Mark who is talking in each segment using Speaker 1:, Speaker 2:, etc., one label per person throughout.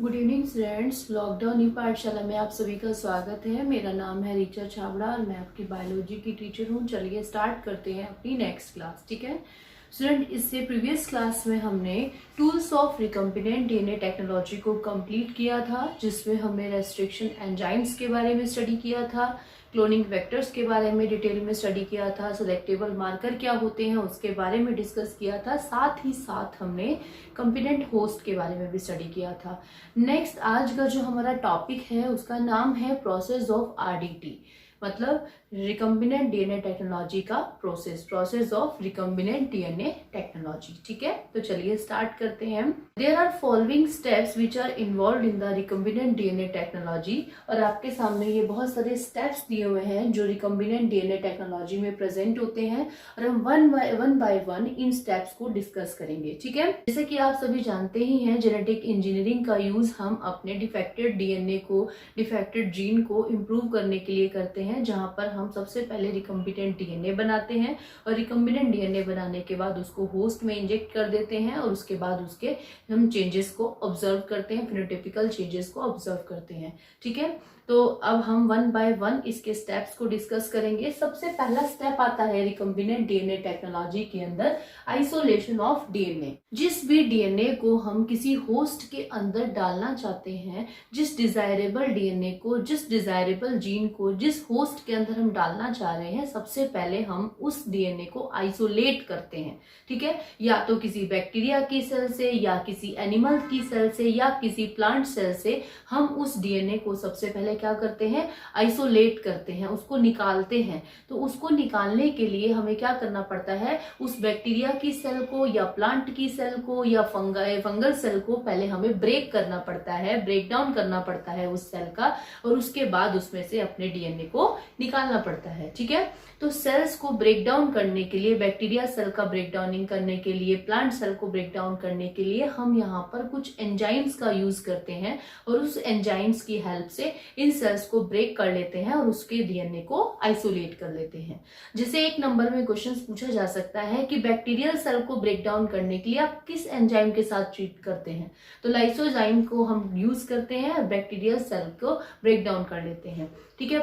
Speaker 1: Good evening students. Lockdown ई पाठशाला में आप सभी का स्वागत है। मेरा नाम है ऋचा छाबड़ा और मैं आपकी बायोलॉजी की टीचर हूँ। चलिए स्टार्ट करते हैं अपनी नेक्स्ट क्लास। ठीक है स्टूडेंट, इससे प्रीवियस क्लास में हमने tools of recombinant DNA technology को कंप्लीट किया था, जिसमें हमने रेस्ट्रिक्शन एंजाइम्स के बारे में स्टडी किया था, क्लोनिंग वेक्टर्स के बारे में डिटेल में स्टडी किया था, सेलेक्टेबल मार्कर क्या होते हैं उसके बारे में डिस्कस किया था, साथ ही साथ हमने कंपिनेंट होस्ट के बारे में भी स्टडी किया था। नेक्स्ट आज का जो हमारा टॉपिक है उसका नाम है प्रोसेस ऑफ आरडीटी, मतलब रिकम्बिनेंट डीएनए टेक्नोलॉजी का process of recombinant DNA technology. ठीक है, तो चलिए स्टार्ट करते हैं। There are following steps which are involve in the recombinant DNA technology. और आपके सामने ये बहुत सारे स्टेप्स दिए हुए हैं जो रिकम्बिनेंट डीएनए टेक्नोलॉजी में प्रेजेंट होते हैं और हम one by one in steps को डिस्कस करेंगे। ठीक है, जैसे कि आप सभी जानते ही हैं, जेनेटिक इंजीनियरिंग का यूज हम अपने डिफेक्टेड डीएनए को, डिफेक्टेड जीन को इम्प्रूव करने के लिए करते हैं, जहां पर हम सबसे पहले रिकम्बिनेंट डीएनए बनाते हैं और रिकम्बिनेंट डीएनए बनाने के बाद उसको होस्ट में इंजेक्ट कर देते हैं और उसके बाद उसके हम चेंजेस को ऑब्जर्व करते हैं, फिनोटाइपिकल चेंजेस को ऑब्जर्व करते हैं। ठीक है, तो अब हम वन बाय वन इसके स्टेप्स को डिस्कस करेंगे। सबसे पहला स्टेप आता है रिकम्बिनेंट डीएनए टेक्नोलॉजी के अंदर आइसोलेशन ऑफ डीएनए। जिस भी डीएनए को हम किसी होस्ट के अंदर डालना चाहते हैं, जिस डिजायरेबल डीएनए को, जिस डिजायरेबल जीन को जिस होस्ट के अंदर हम डालना चाह रहे हैं, सबसे पहले हम उस डीएनए को आइसोलेट करते हैं। ठीक है, या तो किसी बैक्टीरिया की सेल से, या किसी एनिमल की सेल से, या किसी प्लांट सेल से हम उस डीएनए को सबसे पहले क्या करते हैं, आइसोलेट करते हैं, उसको निकालते हैं। तो उसको निकालने के लिए हमें क्या करना पड़ता है, उस बैक्टीरिया की सेल को या प्लांट की सेल को या फंगल सेल को पहले हमें ब्रेक करना पड़ता है, ब्रेक डाउन करना पड़ता है उस सेल का, और उसके बाद उसमें से अपने डीएनए को निकालना पड़ता है। ठीक है, तो सेल्स को ब्रेक डाउन करने के लिए, बैक्टीरिया सेल का ब्रेक डाउनिंग करने के लिए, प्लांट सेल को ब्रेक डाउन करने के लिए हम यहाँ पर कुछ एंजाइम्स का यूज करते हैं और उस एंजाइम्स की हेल्प से इन सेल्स को ब्रेक कर लेते हैं और उसके डीएनए को आइसोलेट कर लेते हैं। जैसे एक नंबर में क्वेश्चन पूछा जा सकता है कि बैक्टीरियल सेल को ब्रेक डाउन करने के लिए आप किस एंजाइम के साथ ट्रीट करते हैं, तो लाइसोजाइम को हम यूज करते हैं और बैक्टीरियल सेल को ब्रेक डाउन कर लेते हैं। ठीक है,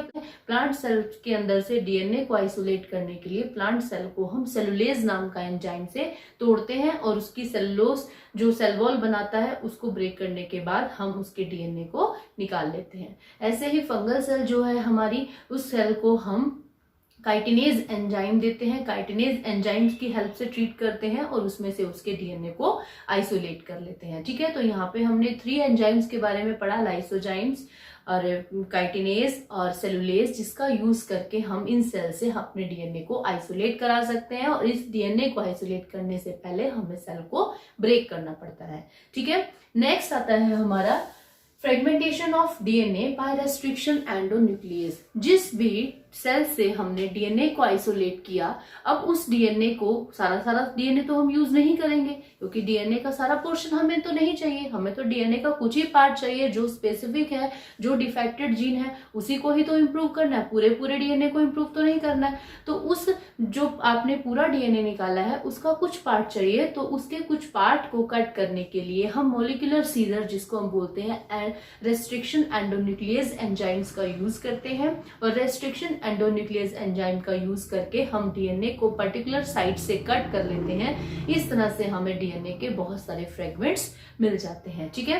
Speaker 1: प्लांट सेल के अंदर से डीएनए को आइसोलेट करने के लिए प्लांट सेल को हम सेलुलेज नाम का एंजाइम से तोड़ते हैं और उसकी सेलुलोज जो सेल वॉल बनाता है उसको ब्रेक करने के बाद हम उसके डीएनए को निकाल लेते हैं। ऐसे ही फंगल सेल जो है हमारी, उस सेल को हम काइटिनेज एंजाइम देते हैं, काइटिनेज एंजाइम्स की हेल्प से ट्रीट करते हैं और उसमें से उसके डीएनए को आइसोलेट कर लेते हैं। ठीक है, तो यहाँ पे हमने 3 एंजाइम्स के बारे में पढ़ा, लाइसोजाइम्स और काइटिनेज और सेलुलेज, जिसका यूज करके हम इन सेल से अपने डीएनए को आइसोलेट करा सकते हैं और इस डीएनए को आइसोलेट करने से पहले हमें सेल को ब्रेक करना पड़ता है। ठीक है, नेक्स्ट आता है हमारा fragmentation of DNA by restriction endonuclease. जिस भी सेल से हमने डीएनए को आइसोलेट किया, अब उस डीएनए को, सारा डीएनए तो हम यूज नहीं करेंगे क्योंकि डीएनए का सारा पोर्शन हमें तो नहीं चाहिए, हमें तो डीएनए का कुछ ही पार्ट चाहिए जो स्पेसिफिक है, जो डिफेक्टेड जीन है उसी को ही तो इम्प्रूव करना है, पूरे डीएनए को इम्प्रूव तो नहीं करना है। तो उस जो आपने पूरा डीएनए निकाला है उसका कुछ पार्ट चाहिए, तो उसके कुछ पार्ट को कट करने के लिए हम मोलिकुलर सीजर, जिसको हम बोलते हैं रेस्ट्रिक्शन एंडोन्यूक्लियस एंजाइम्स का यूज करते हैं, और रेस्ट्रिक्शन एंडोन्यूक्लियस एंजाइम का यूज करके हम डीएनए को पर्टिकुलर साइट से कट कर लेते हैं। इस तरह से हमें डीएनए के बहुत सारे फ्रेगमेंट्स मिल जाते हैं। ठीक है,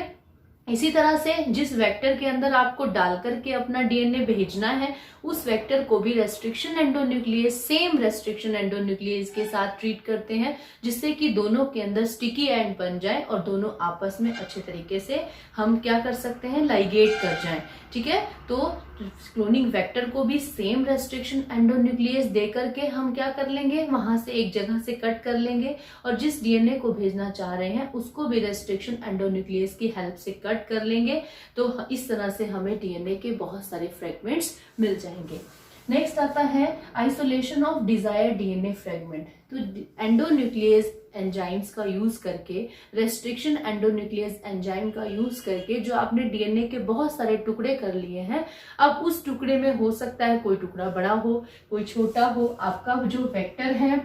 Speaker 1: इसी तरह से जिस वेक्टर के अंदर आपको डाल करके अपना डीएनए भेजना है, उस वेक्टर को भी restriction endonuclease, same restriction endonuclease के साथ ट्रीट करते हैं, जिससे कि दोनों के अंदर स्टिकी एंड बन जाए और दोनों आपस में अच्छे तरीके से हम क्या कर सकते हैं, लाइगेट कर जाएं। ठीक है, तो क्लोनिंग वेक्टर को भी सेम रेस्ट्रिक्शन एंडोन्यूक्लियस दे करके हम क्या कर लेंगे, वहां से एक जगह से कट कर लेंगे और जिस डीएनए को भेजना चाह रहे हैं उसको भी रेस्ट्रिक्शन एंडोन्यूक्लियस की हेल्प से कट कर लेंगे। तो इस तरह से हमें डीएनए के बहुत सारे फ्रेगमेंट्स मिल जाएंगे। नेक्स्ट आता है isolation of desired DNA fragment. तो एंडोन्यूक्लियस एंजाइम्स का यूज करके, रेस्ट्रिक्शन एंडोन्यूक्लियस एंजाइम का यूज करके जो आपने डीएनए के बहुत सारे टुकड़े कर लिए हैं, अब उस टुकड़े में हो सकता है कोई टुकड़ा बड़ा हो, कोई छोटा हो, आपका जो वेक्टर है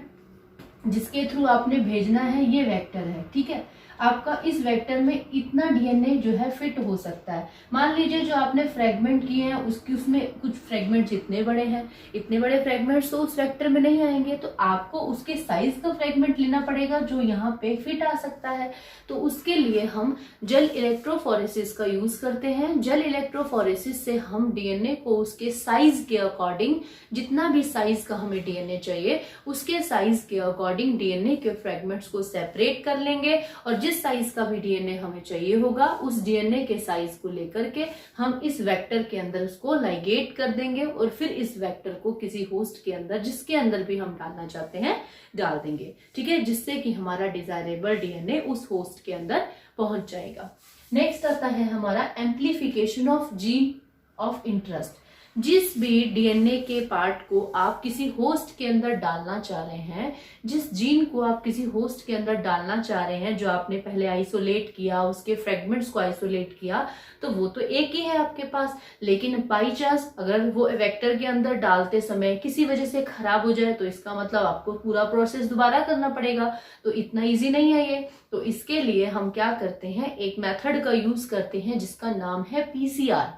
Speaker 1: जिसके थ्रू आपने भेजना है ये वेक्टर है। ठीक है, आपका इस वेक्टर में इतना डीएनए जो है फिट हो सकता है। मान लीजिए जो आपने फ्रेगमेंट किए हैं उसमें कुछ फ्रेगमेंट्स इतने बड़े हैं, इतने बड़े फ्रेगमेंट्स तो उस वेक्टर में नहीं आएंगे, तो आपको उसके साइज का फ्रेगमेंट लेना पड़ेगा जो यहाँ पे फिट आ सकता है। तो उसके लिए हम जेल इलेक्ट्रोफोरेसिस का यूज करते हैं। जेल इलेक्ट्रोफोरेसिस से हम डीएनए को उसके साइज के अकॉर्डिंग, जितना भी साइज का हमें डीएनए चाहिए उसके साइज के अकॉर्डिंग डीएनए के फ्रेगमेंट्स को सेपरेट कर लेंगे, और जिस साइज का भी डीएनए हमें चाहिए होगा उस डीएनए के साइज को लेकर के हम इस वेक्टर के अंदर उसको लाइगेट कर देंगे, और फिर इस वेक्टर को किसी होस्ट के अंदर, जिसके अंदर भी हम डालना चाहते हैं, डाल देंगे। ठीक है, जिससे कि हमारा डिजायरेबल डीएनए उस होस्ट के अंदर पहुंच जाएगा। नेक्स्ट आता है हमारा amplification of gene of interest. जिस भी डीएनए के पार्ट को आप किसी होस्ट के अंदर डालना चाह रहे हैं, जिस जीन को आप किसी होस्ट के अंदर डालना चाह रहे हैं, जो आपने पहले आइसोलेट किया, उसके फ्रेगमेंट्स को आइसोलेट किया, तो वो तो एक ही है आपके पास, लेकिन बाई चांस अगर वो वेक्टर के अंदर डालते समय किसी वजह से खराब हो जाए तो इसका मतलब आपको पूरा प्रोसेस दोबारा करना पड़ेगा। तो इतना इजी नहीं है ये। तो इसके लिए हम क्या करते हैं, एक मेथड का यूज करते हैं जिसका नाम है पीसीआर,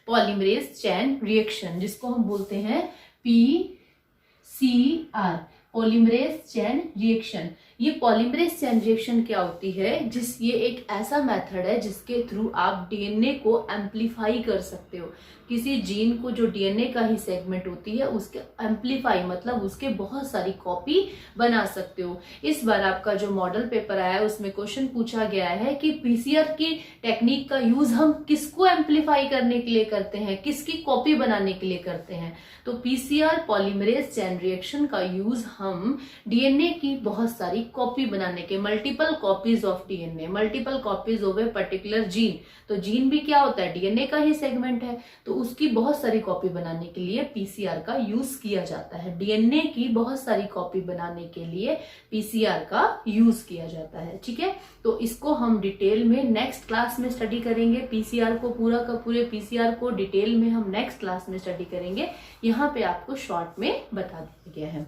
Speaker 1: पॉलीमरेज चेन रिएक्शन, जिसको हम बोलते हैं पीसीआर, पॉलीमरेज चेन रिएक्शन। ये पॉलीमरेज चेन रिएक्शन क्या होती है, ये एक ऐसा मेथड है जिसके थ्रू आप डीएनए को एम्पलीफाई कर सकते हो। किसी जीन को, जो डीएनए का ही सेगमेंट होती है, उसके एम्पलीफाई मतलब उसके बहुत सारी कॉपी बना सकते हो। इस बार आपका जो मॉडल पेपर आया है उसमें क्वेश्चन पूछा गया है कि पीसीआर की टेक्निक का यूज हम किसको एम्पलीफाई करने के लिए करते हैं, किसकी कॉपी बनाने के लिए करते हैं। तो पीसीआर पॉलीमरेज चेन रिएक्शन का यूज हम डीएनए की बहुत सारी कॉपी बनाने के, multiple copies of DNA, multiple copies of a particular gene. तो जीन भी क्या होता है, डीएनए का ही सेगमेंट है, तो उसकी बहुत सारी कॉपी बनाने के लिए पीसीआर का यूज किया जाता है। डीएनए की बहुत सारी कॉपी बनाने के लिए पीसीआर का यूज किया जाता है। ठीक है, तो इसको हम डिटेल में नेक्स्ट क्लास में स्टडी करेंगे। पीसीआर को पूरा का पूरे पीसीआर को डिटेल में हम नेक्स्ट क्लास में स्टडी करेंगे। यहाँ पे आपको शॉर्ट में बता दिया गया है।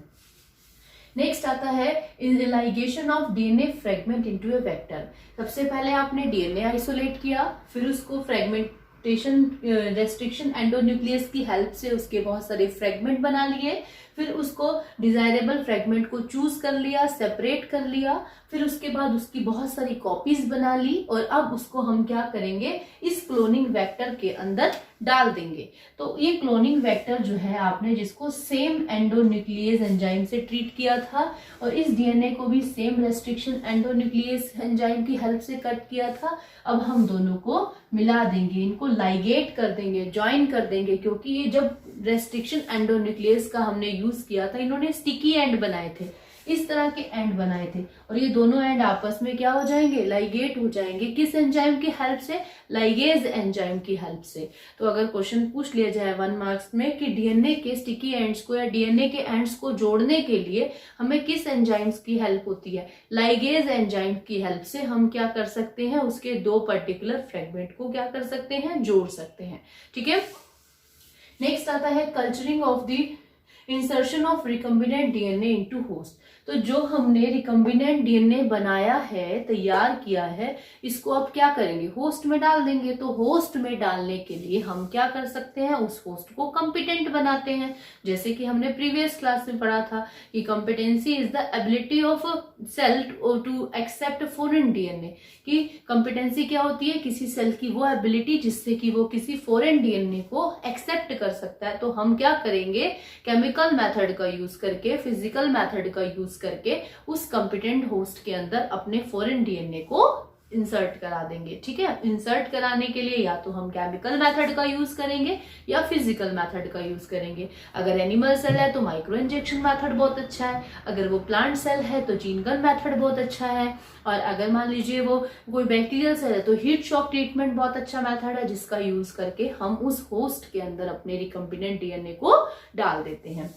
Speaker 1: नेक्स्ट आता है ligation of DNA fragment into A vector. सबसे पहले आपने डीएनए आइसोलेट किया, फिर उसको फ्रेगमेंटेशन रेस्ट्रिक्शन एंडोन्यूक्लियस की हेल्प से उसके बहुत सारे फ्रेगमेंट बना लिए, फिर उसको डिजायरेबल फ्रेगमेंट को चूज कर लिया, सेपरेट कर लिया, फिर उसके बाद उसकी बहुत सारी कॉपीज बना ली, और अब उसको हम क्या करेंगे, इस क्लोनिंग वेक्टर के अंदर डाल देंगे। तो ये क्लोनिंग वेक्टर जो है आपने जिसको सेम एंडोन्यूक्लियस एंजाइम से ट्रीट किया था, और इस डीएनए को भी सेम रेस्ट्रिक्शन एंडोन्यूक्लियस एंजाइम की हेल्प से कट किया था। अब हम दोनों को मिला देंगे, इनको लाइगेट कर देंगे, ज्वाइन कर देंगे, क्योंकि ये जब रेस्ट्रिक्शन एंडोन्यूक्लियस का हमने यूज किया था, इन्होंने स्टिकी एंड बनाए थे, इस तरह के एंड बनाए थे, और ये दोनों एंड आपस में क्या हो जाएंगे, लाइगेट हो जाएंगे। किस एंजाइम की हेल्प से, लाइगेज एंजाइम की हेल्प से। तो अगर क्वेश्चन पूछ लिया जाए 1 मार्क्स में कि डीएनए के स्टिकी एंड्स को या डीएनए के एंड्स को जोड़ने के लिए हमें किस एंजाइम्स की हेल्प होती है, लाइगेज एंजाइम की हेल्प से हम क्या कर सकते हैं, उसके 2 पर्टिकुलर फ्रेगमेंट को क्या कर सकते हैं, जोड़ सकते हैं। ठीक है, नेक्स्ट आता है culturing of the insertion of recombinant DNA into host. तो जो हमने रिकम्बिनेंट डीएनए बनाया है, तैयार किया है, इसको अब क्या करेंगे, होस्ट में डाल देंगे। तो होस्ट में डालने के लिए हम क्या कर सकते हैं, उस होस्ट को कॉम्पिटेंट बनाते हैं। जैसे कि हमने प्रीवियस क्लास में पढ़ा था कि competency is the ability of cell to accept foreign DNA, कि कॉम्पिटेंसी क्या होती है, किसी सेल की वो एबिलिटी जिससे कि वो किसी फॉरेन डीएनए को एक्सेप्ट कर सकता है। तो हम क्या करेंगे, केमिकल मेथड का यूज करके, फिजिकल मेथड का यूज करके उस कॉम्पिटेंट होस्ट के अंदर अपने फॉरेन डीएनए को इंसर्ट करा देंगे। ठीक है, इंसर्ट कराने के लिए या तो हम केमिकल मेथड का यूज करेंगे या फिजिकल मेथड का यूज करेंगे। अगर एनिमल सेल है तो माइक्रो इंजेक्शन मेथड बहुत अच्छा है, अगर वो प्लांट सेल है तो जीन गन मेथड बहुत अच्छा है, और अगर मान लीजिए वो कोई बैक्टीरियल सेल है तो हीट शॉक ट्रीटमेंट बहुत अच्छा मेथड है, जिसका यूज करके हम उस होस्ट के अंदर अपने रिकम्बिनेंट डीएनए को डाल देते हैं।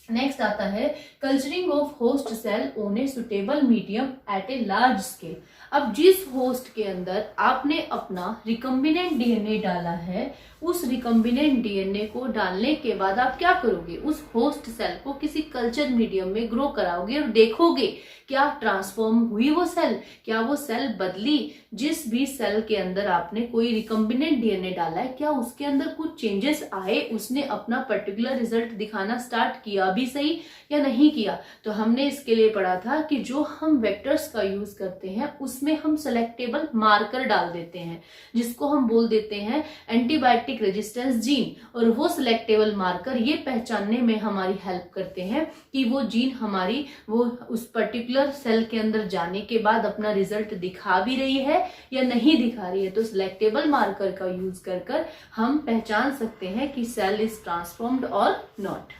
Speaker 1: नेक्स्ट आता है culturing of host cell on a suitable medium at a large scale. अब जिस होस्ट के अंदर आपने अपना रिकम्बिनेंट डीएनए डाला है, उस रिकम्बिनेंट डीएनए को डालने के बाद आप क्या करोगे, उस होस्ट सेल को किसी कल्चर मीडियम में ग्रो कराओगे और देखोगे क्या ट्रांसफॉर्म हुई वो सेल, क्या वो सेल बदली। जिस भी सेल के अंदर आपने कोई रिकम्बिनेंट डीएनए डाला है, क्या उसके अंदर कुछ चेंजेस आए, उसने अपना पर्टिकुलर रिजल्ट दिखाना स्टार्ट किया भी सही या नहीं किया। तो हमने इसके लिए पढ़ा था कि जो हम वेक्टर्स का यूज करते हैं उसमें हम सेलेक्टेबल मार्कर डाल देते हैं, जिसको हम बोल देते हैं एंटीबायोटिक रेजिस्टेंस जीन। और वो सिलेक्टेबल मार्कर ये पहचानने में हमारी हेल्प करते हैं कि वो जीन हमारी वो उस पर्टिकुलर सेल के अंदर जाने के बाद अपना रिजल्ट दिखा भी रही है या नहीं दिखा रही है। तो सिलेक्टेबल मार्कर का यूज कर हम पहचान सकते हैं कि सेल इज ट्रांसफॉर्म्ड और not.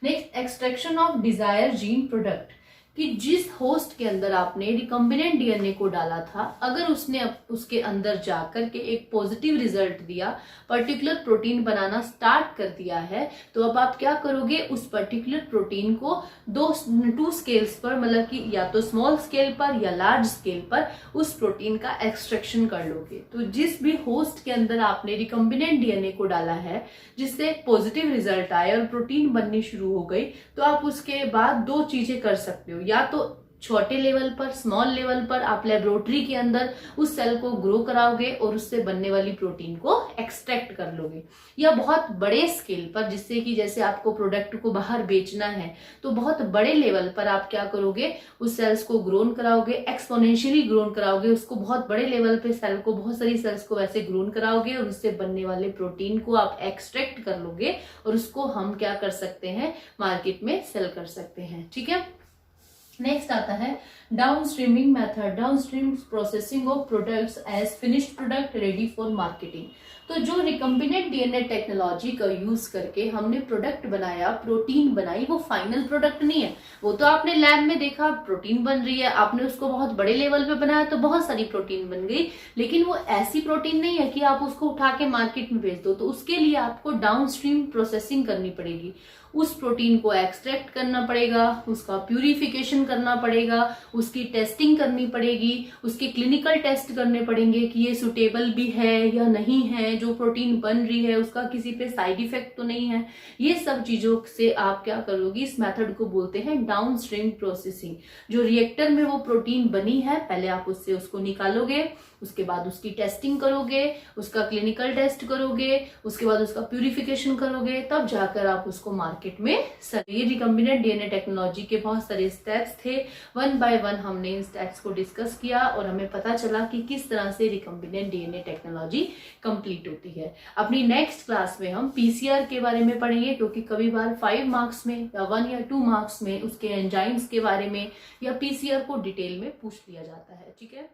Speaker 1: Next, extraction of desire gene product, कि जिस होस्ट के अंदर आपने रिकम्बिनेंट डीएनए को डाला था, अगर उसने उसके अंदर जाकर के एक पॉजिटिव रिजल्ट दिया, पर्टिकुलर प्रोटीन बनाना स्टार्ट कर दिया है, तो अब आप क्या करोगे, उस पर्टिकुलर प्रोटीन को टू स्केल्स पर, मतलब कि या तो स्मॉल स्केल पर या लार्ज स्केल पर उस प्रोटीन का एक्सट्रैक्शन कर लोगे। तो जिस भी होस्ट के अंदर आपने रिकम्बिनेंट डीएनए को डाला है, जिससे एक पॉजिटिव रिजल्ट आया और प्रोटीन बननी शुरू हो गई, तो आप उसके बाद दो चीजें कर सकते हो, या तो छोटे लेवल पर, स्मॉल लेवल पर आप लेबोरेटरी के अंदर उस सेल को ग्रो कराओगे और उससे बनने वाली प्रोटीन को एक्सट्रैक्ट कर लोगे, या बहुत बड़े स्केल पर, जिससे कि जैसे आपको प्रोडक्ट को बाहर बेचना है तो बहुत बड़े लेवल पर आप क्या करोगे, उस सेल्स को ग्रोन कराओगे, एक्सपोनेंशियली ग्रोन कराओगे, उसको बहुत बड़े लेवल पे सेल को, बहुत सारी सेल्स को वैसे ग्रोन कराओगे और उससे बनने वाले प्रोटीन को आप एक्सट्रैक्ट कर लोगे और उसको हम क्या कर सकते हैं, मार्केट में सेल कर सकते हैं। ठीक है। नेक्स्ट आता है downstreaming method, downstream processing of products as finished product ready for marketing. तो जो रिकम्बिनेंट डीएनए टेक्नोलॉजी का यूज करके हमने प्रोडक्ट बनाया, प्रोटीन बनाई, वो फाइनल प्रोडक्ट नहीं है। वो तो आपने लैब में देखा प्रोटीन बन रही है, आपने उसको बहुत बड़े लेवल पे बनाया तो बहुत सारी प्रोटीन बन गई, लेकिन वो ऐसी प्रोटीन नहीं है कि आप उसको उठा के मार्केट में बेच दो। तो उसके लिए आपको डाउनस्ट्रीम प्रोसेसिंग करनी पड़ेगी, उस प्रोटीन को एक्सट्रैक्ट करना पड़ेगा, उसका प्यूरिफिकेशन करना पड़ेगा, उसकी टेस्टिंग करनी पड़ेगी, उसके क्लिनिकल टेस्ट करने पड़ेंगे कि ये सुटेबल भी है या नहीं है, जो प्रोटीन बन रही है उसका किसी पे साइड इफेक्ट तो नहीं है। ये सब चीजों से आप क्या करोगे, इस मेथड को बोलते हैं डाउनस्ट्रीम प्रोसेसिंग। जो रिएक्टर में वो प्रोटीन बनी है, पहले आप उससे उसको निकालोगे, उसके बाद उसकी टेस्टिंग करोगे, उसका क्लिनिकल टेस्ट करोगे, उसके बाद उसका प्यूरिफिकेशन करोगे, तब जाकर आप उसको मार्केट में ये रिकम्बिनेंट डीएनए टेक्नोलॉजी के बहुत सारे स्टेप्स थे। वन बाय वन हमने इन स्टेप्स को डिस्कस किया और हमें पता चला कि किस तरह से रिकम्बिनेंट डीएनए टेक्नोलॉजी कंप्लीट होती है। अपनी नेक्स्ट क्लास में हम पीसीआर के बारे में पढ़ेंगे, क्योंकि कभी बार 5 मार्क्स में या 1 या 2 मार्क्स में उसके एंजाइम्स के बारे में या पीसीआर को डिटेल में पूछ लिया जाता है। ठीक है।